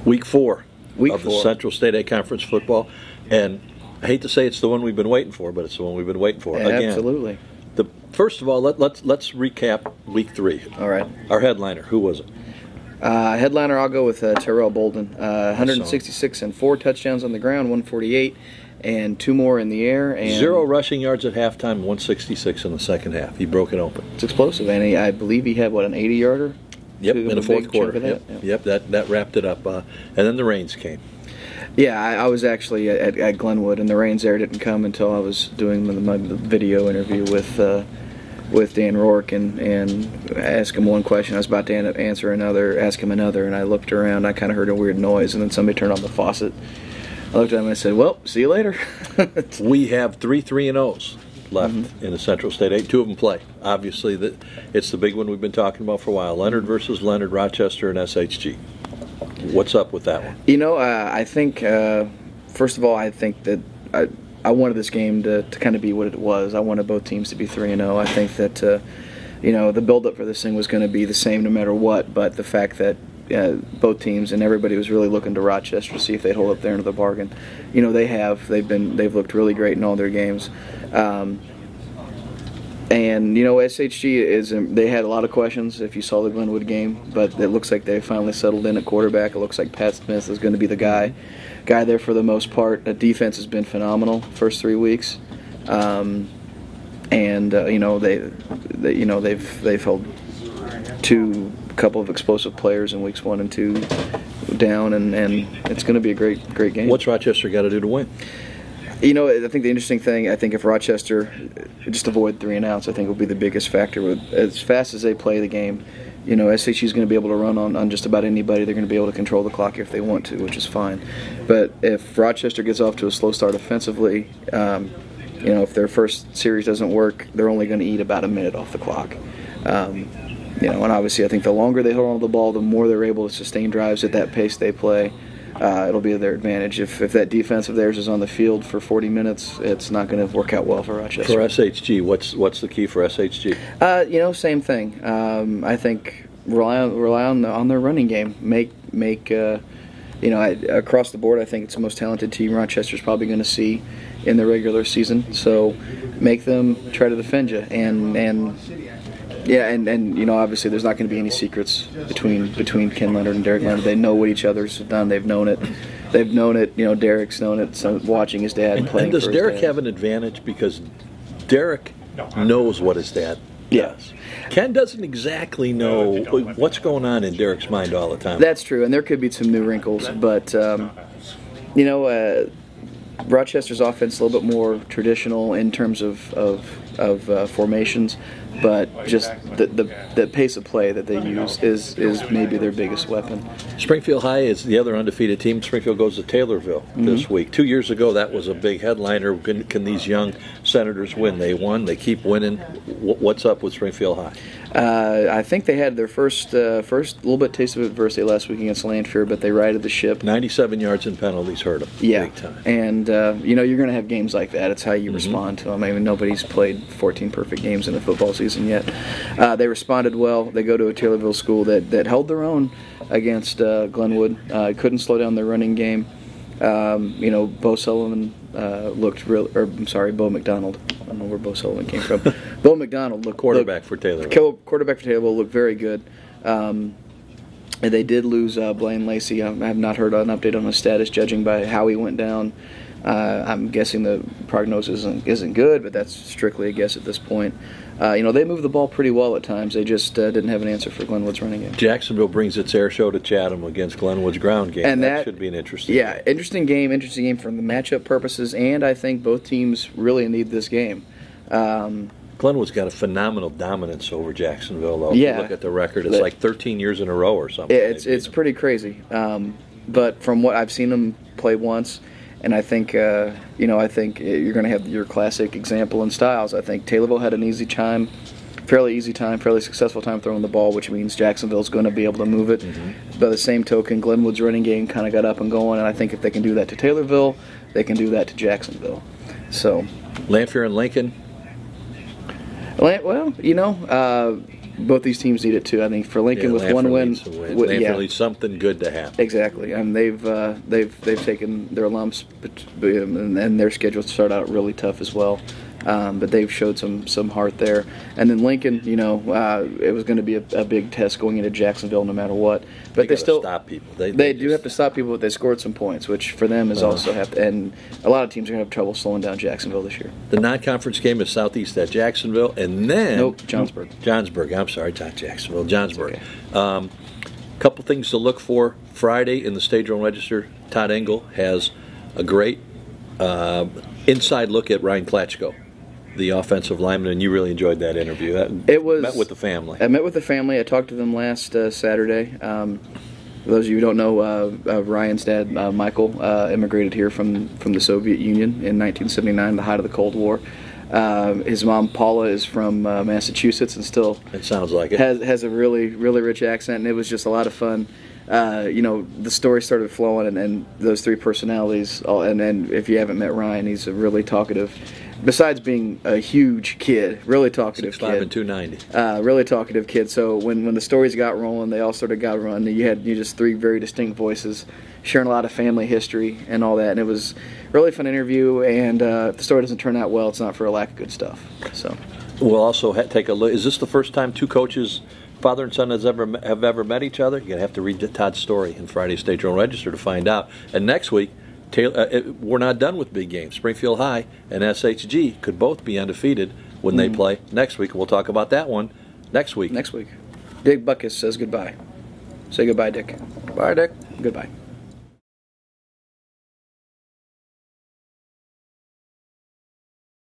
Week 4 Week of 4. the Central State A Conference football. And I hate to say it's the one we've been waiting for, but it's the one we've been waiting for. Yeah, Again, absolutely. First of all, let's recap Week 3. All right. Our headliner, who was it? Headliner, I'll go with Terrell Bolden. 166 and 4 touchdowns on the ground, 148, and 2 more in the air. And 0 rushing yards at halftime, 166 in the second half. He broke it open. It's explosive, and I believe he had, an 80-yarder? Yep, in the fourth quarter. Yep, that wrapped it up. And then the rains came. Yeah, I was actually at Glenwood, and the rains there didn't come until I was doing my video interview with Dan Rourke and asked him one question. I was about to answer another, ask him another, and I looked around. I kind of heard a weird noise, and then somebody turned on the faucet. I looked at him and I said, "Well, see you later." We have 3 3-0s left in the Central State 8. 2 of them play. Obviously, it's the big one we've been talking about for a while. Leonard versus Leonard, Rochester, and SHG. What's up with that one? I think, first of all, I think that I wanted this game to kind of be what it was. I wanted both teams to be 3-0. I think that, the build-up for this thing was going to be the same no matter what, but the fact that both teams and everybody was really looking to Rochester to see if they'd hold up their end of the bargain. They have. They've looked really great in all their games. And SHG they had a lot of questions if you saw the Glenwood game, but it looks like they finally settled in at quarterback. It looks like Pat Smith is going to be the guy there for the most part. The defense has been phenomenal first 3 weeks, they've held couple of explosive players in weeks 1 and 2 down, and it's going to be a great game. What's Rochester got to do to win? I think the interesting thing, if Rochester just avoid 3 and outs, I think will be the biggest factor. As fast as they play the game, SHG is going to be able to run on just about anybody. They're going to be able to control the clock if they want to, which is fine. But if Rochester gets off to a slow start offensively, if their first series doesn't work, they're only going to eat about a minute off the clock. And obviously I think the longer they hold on to the ball, the more they're able to sustain drives at that pace they play. It'll be to their advantage. If that defense of theirs is on the field for 40 minutes, it's not going to work out well for Rochester. For SHG, what's the key for SHG? Same thing. I think rely on their running game. Make across the board, I think it's the most talented team Rochester's probably going to see in the regular season. So make them try to defend you and obviously there's not going to be any secrets between Ken Leonard and Derek Leonard. They know what each other's done. They've known it. Derek's known it. So watching his dad and playing. And does for Derek his dad. have an advantage because Derek knows what his dad does? Ken doesn't exactly know what's going on in Derek's mind all the time. That's true, and there could be some new wrinkles, but Rochester's offense is a little bit more traditional in terms of formations, but just the pace of play that they use is maybe their biggest weapon. Springfield High is the other undefeated team. Springfield goes to Taylorville this week. 2 years ago, that was a big headliner. Can these young Senators win? They won. They keep winning. What's up with Springfield High? I think they had their first little bit taste of adversity last week against Lanphier, but they righted the ship. 97 yards in penalties hurt them. Yeah, big time. And you're going to have games like that. It's how you respond to them. I mean, nobody's played 14 perfect games in a football season yet. They responded well. They go to a Taylorville school that held their own against Glenwood. Couldn't slow down their running game. Bo Sullivan Bo McDonald. I don't know where Bo Sullivan came from. Bo McDonald quarterback for Taylorville. Quarterback for Taylorville looked very good. And they did lose Blaine Lacey. I have not heard an update on his status, judging by how he went down. I'm guessing the prognosis isn't good, but that's strictly a guess at this point. They moved the ball pretty well at times. They just didn't have an answer for Glenwood's running game. Jacksonville brings its air show to Chatham against Glenwood's ground game. And that should be an interesting game. Interesting game for the matchup purposes, and I think both teams really need this game. Glenwood's got a phenomenal dominance over Jacksonville, though. Yeah. If you look at the record, it's like 13 years in a row or something. It's pretty crazy. But from what I've seen them play once, and I think you're going to have your classic example in Styles. I think Taylorville had an fairly successful time throwing the ball, which means Jacksonville's going to be able to move it. By the same token, Glenwood's running game kind of got up and going, and I think if they can do that to Taylorville, they can do that to Jacksonville. So, Lanphier and Lincoln. Well, both these teams need it too. I think for Lincoln with one win, Lanford needs something good to happen. Exactly, and they've taken their lumps, and their schedule started out really tough as well. But they've showed some heart there. And then Lincoln, it was going to be a big test going into Jacksonville no matter what. But they still stop people. They do have to stop people, but they scored some points, which for them is also and a lot of teams are going to have trouble slowing down Jacksonville this year. The non-conference game is Southeast at Jacksonville, and then Johnsburg. I'm sorry, not Jacksonville, Johnsburg. Okay. Couple things to look for. Friday in the Stage-Run Register, Todd Engle has a great inside look at Ryan Klatchko, the offensive lineman, and you really enjoyed that interview. Met with the family. I met with the family. I talked to them last Saturday. For those of you who don't know, Ryan's dad, Michael, immigrated here from the Soviet Union in 1979, the height of the Cold War. His mom, Paula, is from Massachusetts and still it sounds like it. has a really, really rich accent, and it was just a lot of fun. The story started flowing, and those three personalities, and if you haven't met Ryan, he's a really talkative, besides being a huge kid, really talkative 6'5" kid. and 290. Really talkative kid. So when the stories got rolling, they all sort of got run. You just three very distinct voices sharing a lot of family history and all that. And it was a really fun interview, and if the story doesn't turn out well, it's not for a lack of good stuff. So we'll also take a look. Is this the first time two coaches, father and son, have ever met each other? You're going to have to read Todd's story in Friday's Stage-Run Register to find out. And next week, we're not done with big games. Springfield High and SHG could both be undefeated when they play next week. We'll talk about that one next week. Dick Buckus says goodbye. Say goodbye, Dick. Bye, Dick. Goodbye.